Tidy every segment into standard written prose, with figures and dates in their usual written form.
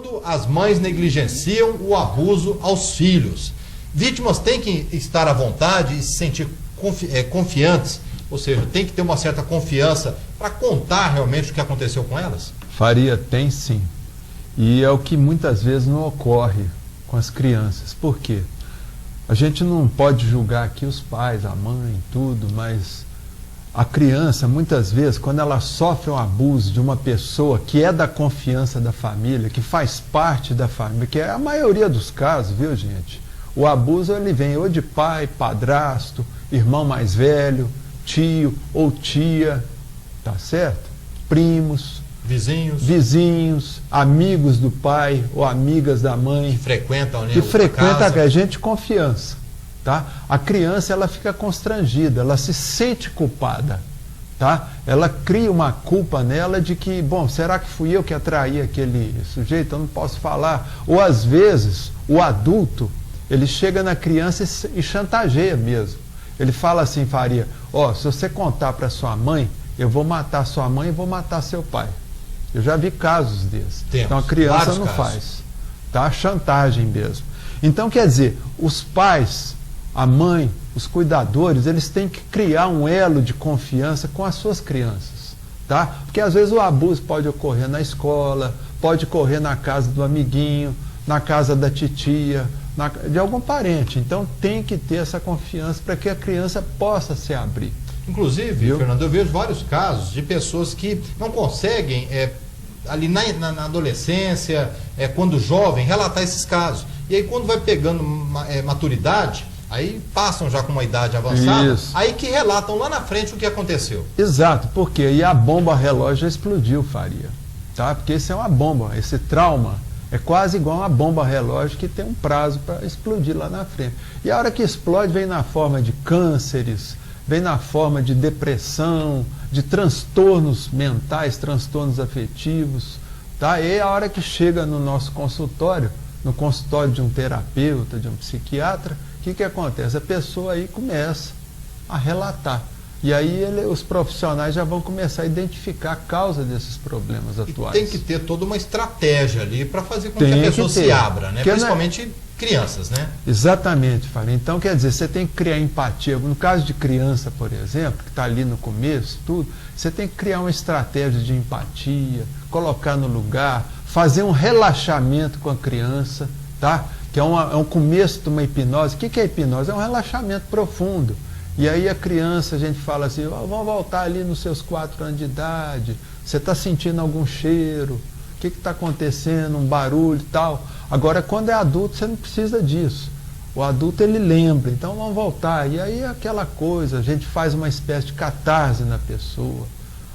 quando as mães negligenciam o abuso aos filhos. Vítimas têm que estar à vontade e se sentir confiantes, ou seja, tem que ter uma certa confiança para contar realmente o que aconteceu com elas? Faria, tem sim. E é o que muitas vezes não ocorre com as crianças. Por quê? A gente não pode julgar aqui os pais, a mãe, tudo, mas a criança, muitas vezes, quando ela sofre um abuso de uma pessoa que é da confiança da família, que faz parte da família, que é a maioria dos casos, viu, gente? O abuso, ele vem ou de pai, padrasto, irmão mais velho, tio ou tia, tá certo? Primos, vizinhos, amigos do pai ou amigas da mãe. Que frequentam, né, que frequenta a gente de confiança. Tá? A criança, ela fica constrangida, ela se sente culpada, tá? Ela cria uma culpa nela de que, bom, será que fui eu que atraí aquele sujeito? Eu não posso falar. Ou às vezes, o adulto, ele chega na criança e chantageia mesmo. Ele fala assim, Faria, ó, se você contar para sua mãe, eu vou matar sua mãe e vou matar seu pai. Eu já vi casos desses. Então a criança não faz, tá? Chantagem mesmo. Então, quer dizer, os pais, a mãe, os cuidadores, eles têm que criar um elo de confiança com as suas crianças, tá? Porque às vezes o abuso pode ocorrer na escola, pode ocorrer na casa do amiguinho, na casa da titia, de algum parente. Então tem que ter essa confiança para que a criança possa se abrir. Inclusive, Fernando, eu vejo vários casos de pessoas que não conseguem, ali na adolescência, quando jovem, relatar esses casos. E aí quando vai pegando maturidade, aí passam já com uma idade avançada, aí que relatam lá na frente o que aconteceu. Exato, porque aí a bomba relógio já explodiu, Faria. Tá? Porque isso é uma bomba, esse trauma é quase igual uma bomba relógio que tem um prazo para explodir lá na frente. E a hora que explode vem na forma de cânceres, vem na forma de depressão, de transtornos mentais, transtornos afetivos. Tá? E a hora que chega no nosso consultório, no consultório de um terapeuta, de um psiquiatra, o que acontece? A pessoa aí começa a relatar. E aí os profissionais já vão começar a identificar a causa desses problemas atuais. E tem que ter toda uma estratégia ali para fazer com que a pessoa se abra, né? Principalmente crianças, né? Exatamente, Fábio. Então, quer dizer, você tem que criar empatia. No caso de criança, por exemplo, que está ali no começo, tudo, você tem que criar uma estratégia de empatia, colocar no lugar, fazer um relaxamento com a criança, tá? Que é um começo de uma hipnose. O que é hipnose? É um relaxamento profundo. E aí a criança, a gente fala assim, vamos voltar ali nos seus 4 anos de idade, você está sentindo algum cheiro, o que está acontecendo, um barulho e tal. Agora, quando é adulto, você não precisa disso. O adulto, ele lembra, então vamos voltar. E aí aquela coisa, a gente faz uma espécie de catarse na pessoa.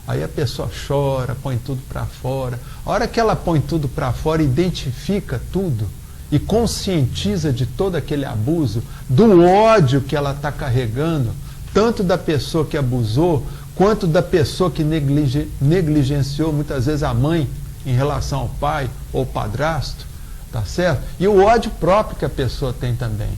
Aí a pessoa chora, põe tudo para fora. A hora que ela põe tudo para fora, identifica tudo, e conscientiza de todo aquele abuso, do ódio que ela está carregando, tanto da pessoa que abusou, quanto da pessoa que negligenciou, muitas vezes a mãe, em relação ao pai ou padrasto, tá certo? E o ódio próprio que a pessoa tem também,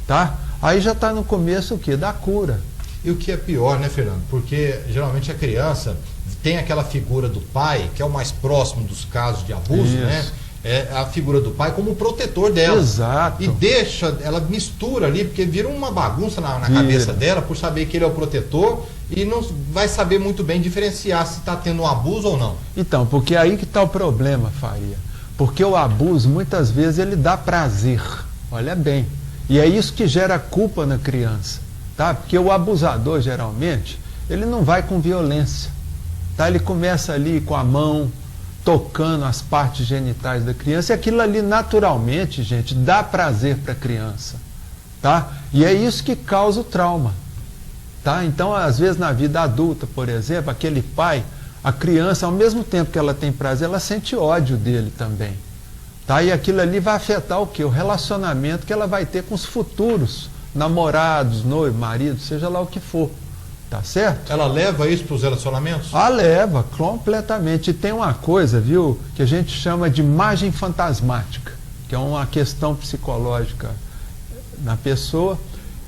tá? Aí já está no começo o quê? Da cura. E o que é pior, né, Fernando? Porque geralmente a criança tem aquela figura do pai, que é o mais próximo dos casos de abuso, né? É a figura do pai como protetor dela. Exato. E deixa, ela mistura ali, porque vira uma bagunça na cabeça dela, por saber que ele é o protetor, e não vai saber muito bem diferenciar se está tendo um abuso ou não. Então, porque aí que está o problema, Faria. Porque o abuso, muitas vezes, ele dá prazer. Olha bem. E é isso que gera culpa na criança. Tá? Porque o abusador, geralmente, ele não vai com violência. Tá? Ele começa ali com a mão, tocando as partes genitais da criança, e aquilo ali naturalmente, gente, dá prazer para a criança, tá? E é isso que causa o trauma, tá? Então, às vezes na vida adulta, por exemplo, aquele pai, a criança, ao mesmo tempo que ela tem prazer, ela sente ódio dele também, tá? E aquilo ali vai afetar o quê? O relacionamento que ela vai ter com os futuros namorados, noivo, marido, seja lá o que for. Tá certo? Ela leva isso para os relacionamentos? Ah, leva, completamente. E tem uma coisa, viu, que a gente chama de imagem fantasmática, que é uma questão psicológica na pessoa.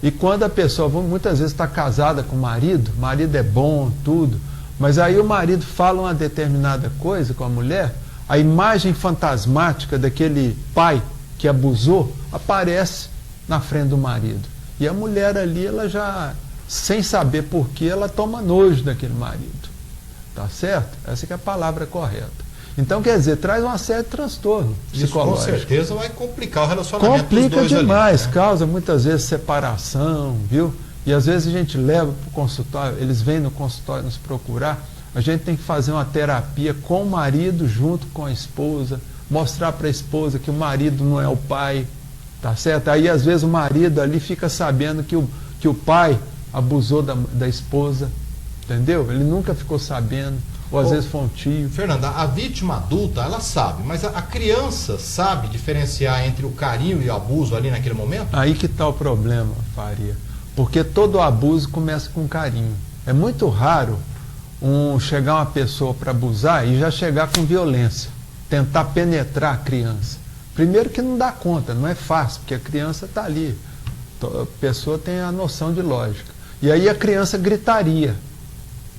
E quando a pessoa, muitas vezes, está casada com o marido é bom, tudo, mas aí o marido fala uma determinada coisa com a mulher, a imagem fantasmática daquele pai que abusou aparece na frente do marido. E a mulher ali, ela já, sem saber porquê, ela toma nojo daquele marido. Tá certo? Essa que é a palavra correta. Então, quer dizer, traz uma série de transtornos psicológicos. Com certeza vai complicar o relacionamento Complica dos dois demais, ali, né? causa muitas vezes separação, viu? E às vezes a gente leva para o consultório, eles vêm no consultório nos procurar, a gente tem que fazer uma terapia com o marido junto com a esposa, mostrar para a esposa que o marido não é o pai, tá certo? Aí às vezes o marido ali fica sabendo que o pai abusou da esposa, entendeu? Ele nunca ficou sabendo, ou às vezes foi um tio. Fernanda, a vítima adulta, ela sabe, mas a criança sabe diferenciar entre o carinho e o abuso ali naquele momento? Aí que está o problema, Faria. Porque todo abuso começa com carinho. É muito raro chegar uma pessoa para abusar e já chegar com violência, tentar penetrar a criança. Primeiro que não dá conta, não é fácil, porque a criança está ali. A pessoa tem a noção de lógica. E aí a criança gritaria,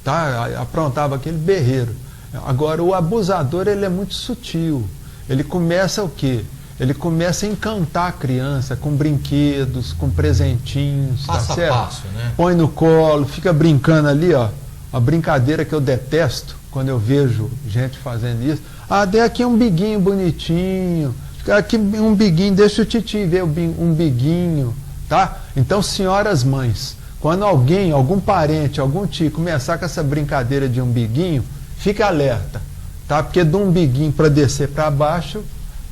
tá? Aprontava aquele berreiro. Agora, o abusador, ele é muito sutil. Ele começa o quê? Ele começa a encantar a criança com brinquedos, com presentinhos, passo tá certo? A passo, né? Põe no colo, fica brincando ali, ó. Uma brincadeira que eu detesto quando eu vejo gente fazendo isso. Ah, dê aqui um biguinho bonitinho. Aqui um biguinho, deixa o titi ver um biguinho, tá? Então, senhoras mães, quando alguém, algum parente, algum tio começar com essa brincadeira de um biguinho, fica alerta, tá? Porque de um biguinho para descer para baixo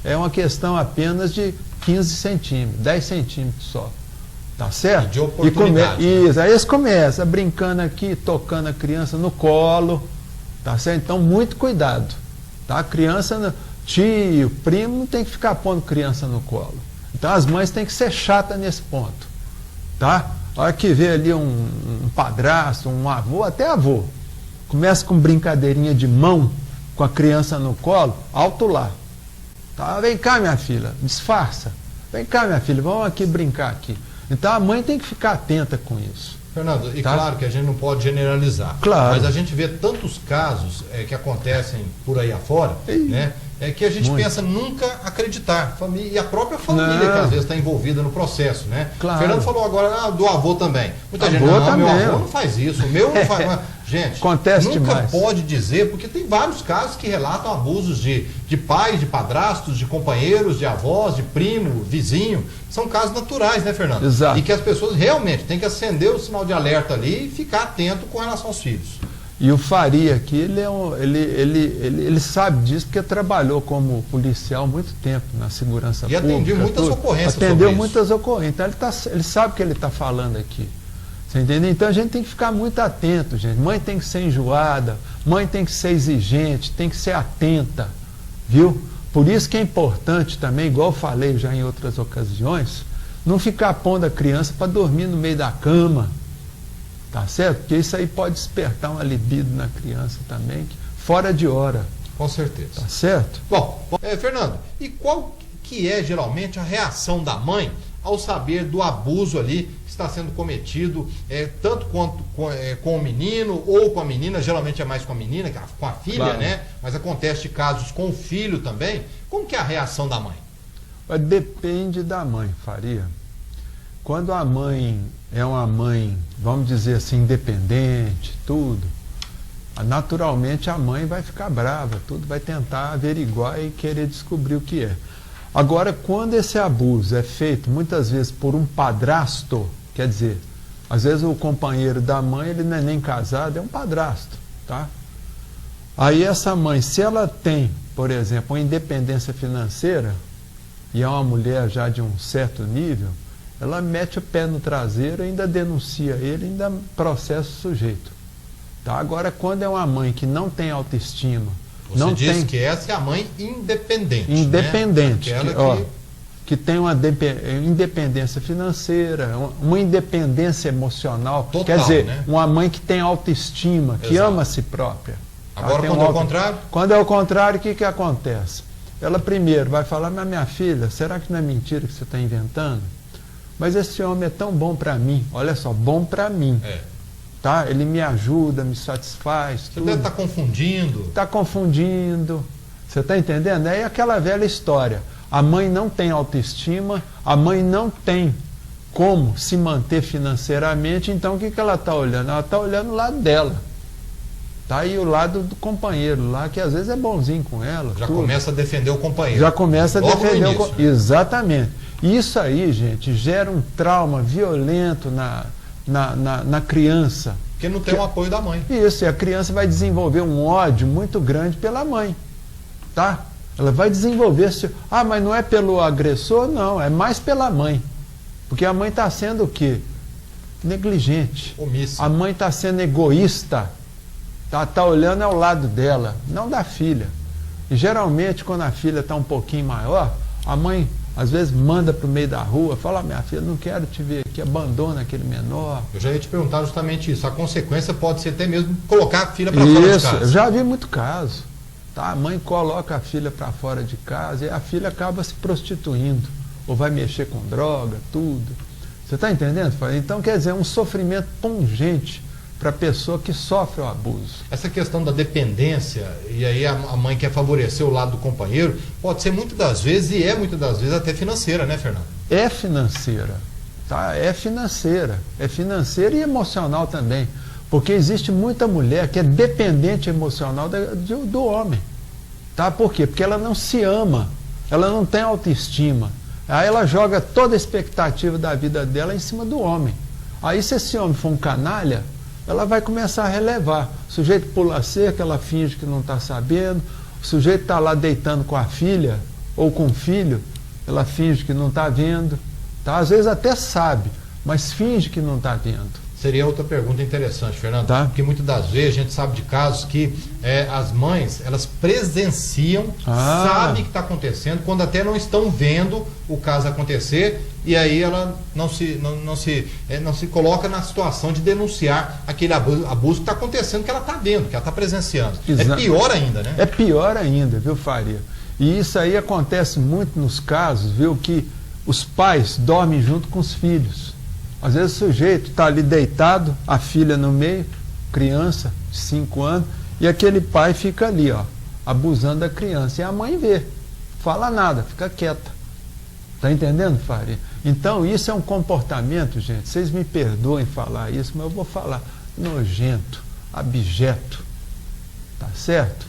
é uma questão apenas de 15 centímetros, 10 centímetros só. Tá certo? De oportunidade. Isso, aí eles começam brincando aqui, tocando a criança no colo, tá certo? Então, muito cuidado, tá? A criança, tio, primo, não tem que ficar pondo criança no colo. Então, as mães têm que ser chatas nesse ponto, tá? A hora que vê ali um padrasto, um avô, até avô, começa com brincadeirinha de mão, com a criança no colo, alto lá. Tá? Vem cá, minha filha, disfarça. Vem cá, minha filha, vamos aqui brincar aqui. Então a mãe tem que ficar atenta com isso. Fernando, e tá? Claro que a gente não pode generalizar, claro. Mas a gente vê tantos casos que acontecem por aí afora, né? Que a gente pensa nunca acreditar. E a própria família que às vezes está envolvida no processo, né? Claro. Fernando falou agora do avô também. Muita gente, também. Meu avô não faz isso, o meu não faz. Gente, acontece nunca demais. Pode dizer, porque tem vários casos que relatam abusos de pais, de padrastos, de companheiros, de avós, de primo, vizinho. São casos naturais, né, Fernando? Exato. E que as pessoas realmente têm que acender o sinal de alerta ali e ficar atento com relação aos filhos. E o Faria aqui, ele sabe disso porque trabalhou como policial há muito tempo na segurança pública. E atendeu muitas ocorrências. Atendeu muitas ocorrências. Então ele sabe o que ele está falando aqui. Você entendeu? Então a gente tem que ficar muito atento, gente. Mãe tem que ser enjoada, mãe tem que ser exigente, tem que ser atenta, viu? Por isso que é importante também, igual eu falei já em outras ocasiões, não ficar pondo a criança para dormir no meio da cama. Tá certo? Porque isso aí pode despertar uma libido na criança também, fora de hora. Com certeza. Tá certo? Bom, Fernando, e qual que é geralmente a reação da mãe ao saber do abuso ali que está sendo cometido, tanto quanto com o menino ou com a menina, geralmente é mais com a menina, com a filha, claro, né? Mas acontece de casos com o filho também. Como que é a reação da mãe? Depende da mãe, Faria. Quando a mãe é uma mãe, vamos dizer assim, independente, tudo, naturalmente a mãe vai ficar brava, tudo, vai tentar averiguar e querer descobrir o que é. Agora, quando esse abuso é feito muitas vezes por um padrasto, quer dizer, às vezes o companheiro da mãe, ele não é nem casado, é um padrasto, tá? Aí essa mãe, se ela tem, por exemplo, uma independência financeira, e é uma mulher já de um certo nível, ela mete o pé no traseiro, ainda denuncia ele, ainda processa o sujeito. Tá? Agora, quando é uma mãe que não tem autoestima... Você diz que essa é a mãe independente. Independente. Né? Que tem uma independência financeira, uma independência emocional. Total, quer dizer, né? Uma mãe que tem autoestima, que ama a si própria. Agora, quando é o contrário? Quando é o contrário, o que acontece? Ela primeiro vai falar, mas minha filha, será que não é mentira que você está inventando? Mas esse homem é tão bom para mim, olha só, bom para mim. Tá? Ele me ajuda, me satisfaz. Você deve estar confundindo. Está confundindo. Você está entendendo? É aquela velha história. A mãe não tem autoestima, a mãe não tem como se manter financeiramente, então o que ela está olhando? Ela está olhando o lado dela. Tá aí o lado do companheiro lá, que às vezes é bonzinho com ela. Já começa a defender o companheiro. Já começa a defender o companheiro. Né? Exatamente. Isso aí, gente, gera um trauma violento na criança. Porque não tem o apoio da mãe. Isso, e a criança vai desenvolver um ódio muito grande pela mãe. Tá? Ela vai desenvolver... mas não é pelo agressor? Não, é mais pela mãe. Porque a mãe está sendo o quê? Negligente. Omissa. A mãe está sendo egoísta. Tá olhando ao lado dela, não da filha. E geralmente, quando a filha está um pouquinho maior, a mãe, às vezes, manda para o meio da rua, fala, minha filha, não quero te ver aqui, abandona aquele menor. Eu já ia te perguntar justamente isso. A consequência pode ser até mesmo colocar a filha para fora de casa. Eu já vi muito caso. Tá? A mãe coloca a filha para fora de casa e a filha acaba se prostituindo. Ou vai mexer com droga, tudo. Você está entendendo? Então, quer dizer, é um sofrimento pungente para a pessoa que sofre o abuso. Essa questão da dependência, e aí a mãe quer favorecer o lado do companheiro, pode ser muitas das vezes, e é muitas das vezes até financeira, né, Fernando? É financeira, tá? É financeira e emocional também, porque existe muita mulher que é dependente emocional do homem, tá? Por quê? Porque ela não se ama, ela não tem autoestima, aí ela joga toda a expectativa da vida dela em cima do homem. Aí se esse homem for um canalha, ela vai começar a relevar. O sujeito pula a cerca, ela finge que não está sabendo. O sujeito está lá deitando com a filha ou com o filho, ela finge que não está vendo. Tá? Às vezes até sabe, mas finge que não está vendo. Seria outra pergunta interessante, Fernando. Tá. Porque muitas das vezes a gente sabe de casos que as mães, elas presenciam, sabem o que está acontecendo, quando até não estão vendo o caso acontecer, e aí ela não se coloca na situação de denunciar aquele abuso que está acontecendo, que ela está vendo, que ela está presenciando. Exato. É pior ainda, né? É pior ainda, viu, Faria? E isso aí acontece muito nos casos, viu, que os pais dormem junto com os filhos. Às vezes o sujeito está ali deitado, a filha no meio, criança de 5 anos, e aquele pai fica ali, ó, abusando da criança. E a mãe vê, fala nada, fica quieta. Está entendendo, Faria? Então isso é um comportamento, gente, vocês me perdoem falar isso, mas eu vou falar nojento, abjeto. Tá certo?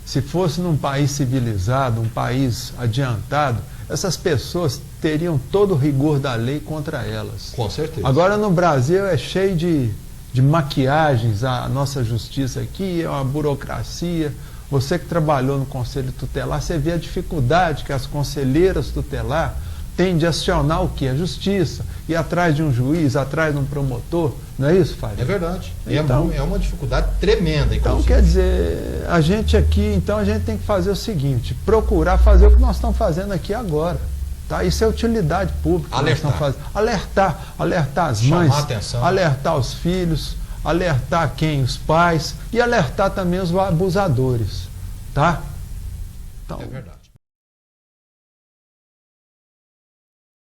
Se fosse num país civilizado, um país adiantado, essas pessoas teriam todo o rigor da lei contra elas. Com certeza. Agora no Brasil é cheio de maquiagens, a nossa justiça aqui é uma burocracia. Você que trabalhou no Conselho Tutelar, você vê a dificuldade que as conselheiras tutelar têm de acionar o quê? A justiça, ir atrás de um juiz, atrás de um promotor. Não é isso, Faria? É verdade. Então, é uma dificuldade tremenda, inclusive. Então, quer dizer, a gente aqui, então a gente tem que fazer o seguinte, procurar fazer o que nós estamos fazendo aqui agora. Tá? Isso é utilidade pública. Alertar. Alertar as mães, chamar atenção. Alertar os filhos, alertar quem? Os pais, e alertar também os abusadores. Tá? Então, é verdade.